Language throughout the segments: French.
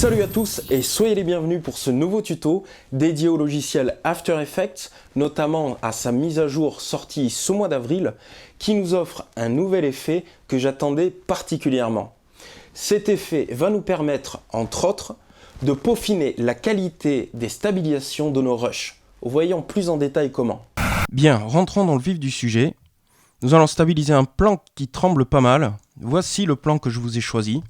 Salut à tous et soyez les bienvenus pour ce nouveau tuto dédié au logiciel After Effects, notamment à sa mise à jour sortie ce mois d'avril, qui nous offre un nouvel effet que j'attendais particulièrement. Cet effet va nous permettre, entre autres, de peaufiner la qualité des stabilisations de nos rushs. Voyons plus en détail comment. Bien, rentrons dans le vif du sujet. Nous allons stabiliser un plan qui tremble pas mal. Voici le plan que je vous ai choisi.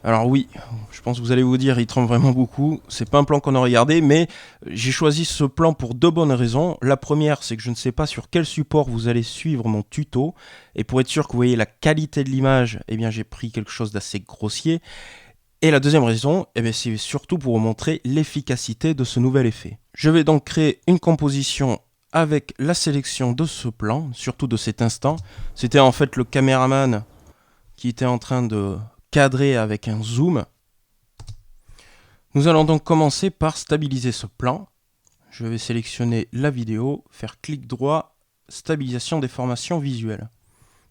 Alors oui, je pense que vous allez vous dire, il tremble vraiment beaucoup. C'est pas un plan qu'on a regardé, mais j'ai choisi ce plan pour deux bonnes raisons. La première, c'est que je ne sais pas sur quel support vous allez suivre mon tuto. Et pour être sûr que vous voyez la qualité de l'image, eh bien j'ai pris quelque chose d'assez grossier. Et la deuxième raison, eh bien, c'est surtout pour vous montrer l'efficacité de ce nouvel effet. Je vais donc créer une composition avec la sélection de ce plan, surtout de cet instant. C'était en fait le caméraman qui était en train de cadrer avec un zoom. Nous allons donc commencer par stabiliser ce plan. Je vais sélectionner la vidéo, faire clic droit, stabilisation des formations visuelles.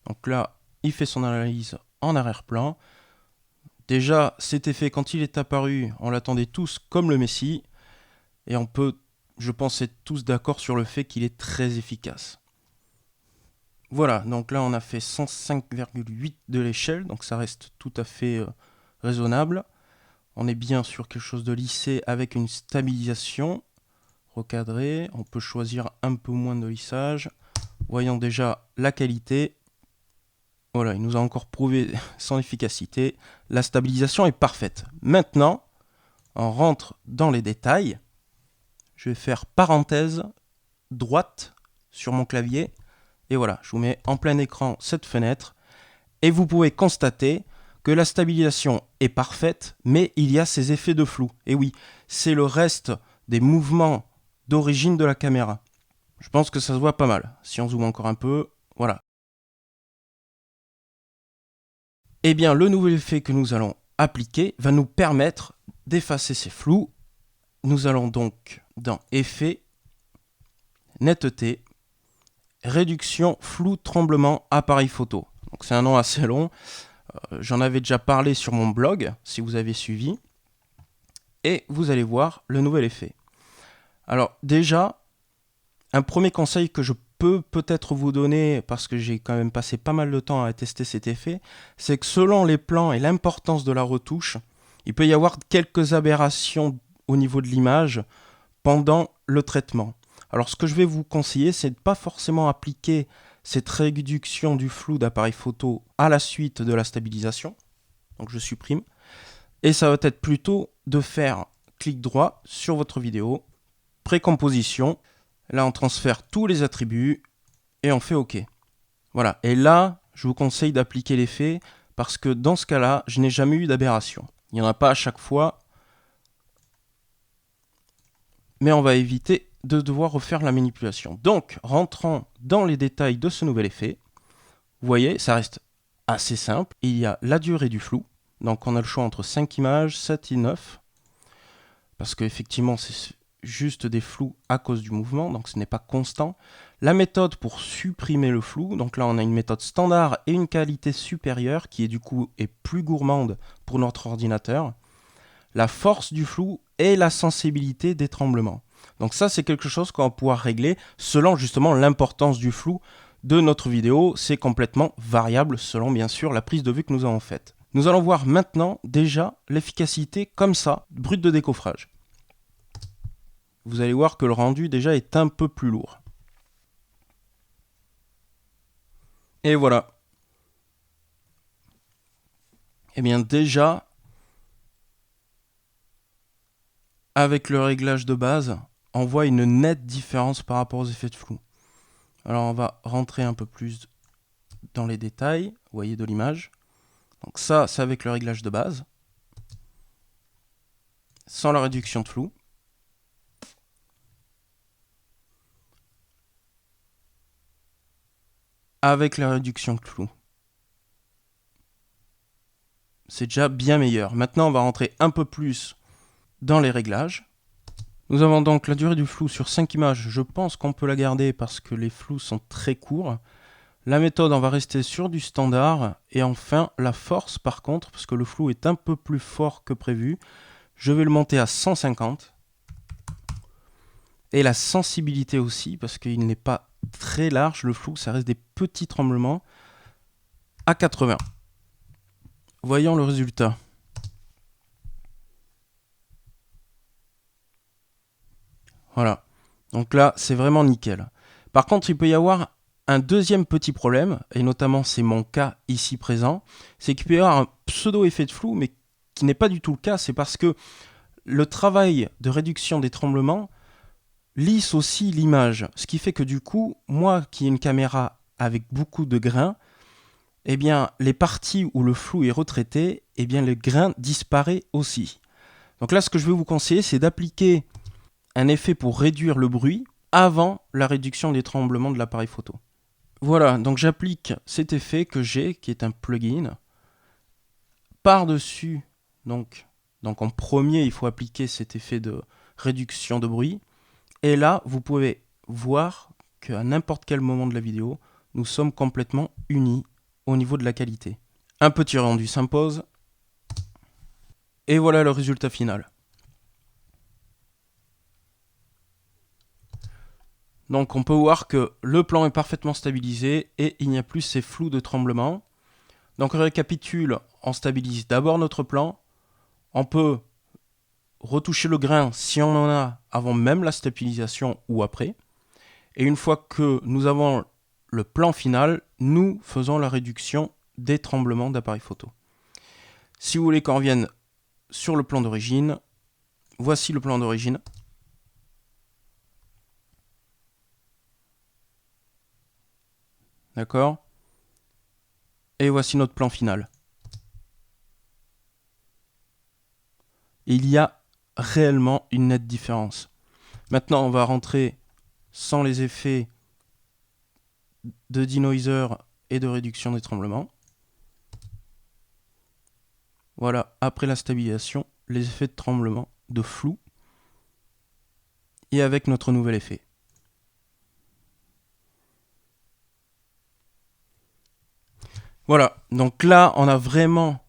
Donc là, il fait son analyse en arrière-plan. Déjà, cet effet, quand il est apparu, on l'attendait tous comme le Messie. Et on peut, je pense, être tous d'accord sur le fait qu'il est très efficace. Voilà, donc là on a fait 105,8 de l'échelle, donc ça reste tout à fait raisonnable. On est bien sur quelque chose de lissé avec une stabilisation recadrée. On peut choisir un peu moins de lissage. Voyons déjà la qualité. Voilà, il nous a encore prouvé son efficacité. La stabilisation est parfaite. Maintenant, on rentre dans les détails. Je vais faire parenthèse droite sur mon clavier. Et voilà, je vous mets en plein écran cette fenêtre. Et vous pouvez constater que la stabilisation est parfaite, mais il y a ces effets de flou. Et oui, c'est le reste des mouvements d'origine de la caméra. Je pense que ça se voit pas mal. Si on zoome encore un peu, voilà. Eh bien, le nouvel effet que nous allons appliquer va nous permettre d'effacer ces flous. Nous allons donc dans Effet, Netteté, Réduction, flou, tremblement, appareil photo. Donc c'est un nom assez long. J'en avais déjà parlé sur mon blog, si vous avez suivi. Et vous allez voir le nouvel effet. Alors déjà, un premier conseil que je peux peut-être vous donner, parce que j'ai quand même passé pas mal de temps à tester cet effet, c'est que selon les plans et l'importance de la retouche, il peut y avoir quelques aberrations au niveau de l'image pendant le traitement. Alors ce que je vais vous conseiller, c'est de ne pas forcément appliquer cette réduction du flou d'appareil photo à la suite de la stabilisation. Donc je supprime. Et ça va être plutôt de faire clic droit sur votre vidéo, précomposition. Là on transfère tous les attributs et on fait OK. Voilà. Et là, je vous conseille d'appliquer l'effet parce que dans ce cas-là, je n'ai jamais eu d'aberration. Il n'y en a pas à chaque fois. Mais on va éviter de devoir refaire la manipulation. Donc, rentrons dans les détails de ce nouvel effet. Vous voyez, ça reste assez simple. Il y a la durée du flou. Donc, on a le choix entre 5 images, 7 et 9. Parce qu'effectivement, c'est juste des flous à cause du mouvement. Donc, ce n'est pas constant. La méthode pour supprimer le flou. Donc là, on a une méthode standard et une qualité supérieure qui est du coup est plus gourmande pour notre ordinateur. La force du flou et la sensibilité des tremblements. Donc ça, c'est quelque chose qu'on va pouvoir régler selon justement l'importance du flou de notre vidéo. C'est complètement variable selon bien sûr la prise de vue que nous avons faite. Nous allons voir maintenant déjà l'efficacité comme ça, brute de décoffrage. Vous allez voir que le rendu déjà est un peu plus lourd. Et voilà. Eh bien déjà, avec le réglage de base, on voit une nette différence par rapport aux effets de flou. Alors on va rentrer un peu plus dans les détails, vous voyez, de l'image. Donc ça, c'est avec le réglage de base, sans la réduction de flou. Avec la réduction de flou. C'est déjà bien meilleur. Maintenant, on va rentrer un peu plus dans les réglages. Nous avons donc la durée du flou sur 5 images. Je pense qu'on peut la garder parce que les flous sont très courts. La méthode, on va rester sur du standard. Et enfin, la force par contre, parce que le flou est un peu plus fort que prévu, je vais le monter à 150. Et la sensibilité aussi, parce qu'il n'est pas très large, le flou, ça reste des petits tremblements, à 80. Voyons le résultat. Voilà. Donc là, c'est vraiment nickel. Par contre, il peut y avoir un deuxième petit problème, et notamment c'est mon cas ici présent, c'est qu'il peut y avoir un pseudo-effet de flou, mais qui n'est pas du tout le cas. C'est parce que le travail de réduction des tremblements lisse aussi l'image. Ce qui fait que du coup, moi qui ai une caméra avec beaucoup de grains, eh bien, les parties où le flou est retraité, eh bien, le grain disparaît aussi. Donc là, ce que je vais vous conseiller, c'est d'appliquer un effet pour réduire le bruit avant la réduction des tremblements de l'appareil photo. Voilà, donc j'applique cet effet que j'ai, qui est un plugin. Par-dessus, donc en premier, il faut appliquer cet effet de réduction de bruit. Et là, vous pouvez voir qu'à n'importe quel moment de la vidéo, nous sommes complètement unis au niveau de la qualité. Un petit rendu s'impose. Et voilà le résultat final. Donc on peut voir que le plan est parfaitement stabilisé et il n'y a plus ces flous de tremblement. Donc on récapitule, on stabilise d'abord notre plan. On peut retoucher le grain si on en a avant même la stabilisation ou après. Et une fois que nous avons le plan final, nous faisons la réduction des tremblements d'appareil photo. Si vous voulez qu'on revienne sur le plan d'origine, voici le plan d'origine. D'accord? Et voici notre plan final. Il y a réellement une nette différence. Maintenant, on va rentrer sans les effets de denoiser et de réduction des tremblements. Voilà, après la stabilisation, les effets de tremblement, de flou, et avec notre nouvel effet. Voilà, donc là, on a vraiment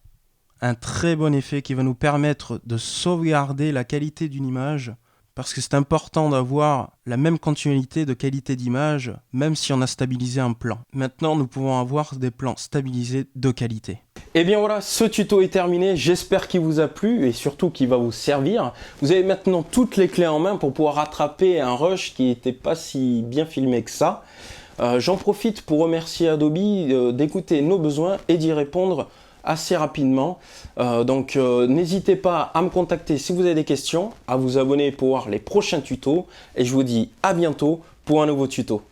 un très bon effet qui va nous permettre de sauvegarder la qualité d'une image, parce que c'est important d'avoir la même continuité de qualité d'image, même si on a stabilisé un plan. Maintenant, nous pouvons avoir des plans stabilisés de qualité. Et bien voilà, ce tuto est terminé, j'espère qu'il vous a plu et surtout qu'il va vous servir. Vous avez maintenant toutes les clés en main pour pouvoir rattraper un rush qui n'était pas si bien filmé que ça. J'en profite pour remercier Adobe d'écouter nos besoins et d'y répondre assez rapidement. N'hésitez pas à me contacter si vous avez des questions, à vous abonner pour voir les prochains tutos et je vous dis à bientôt pour un nouveau tuto.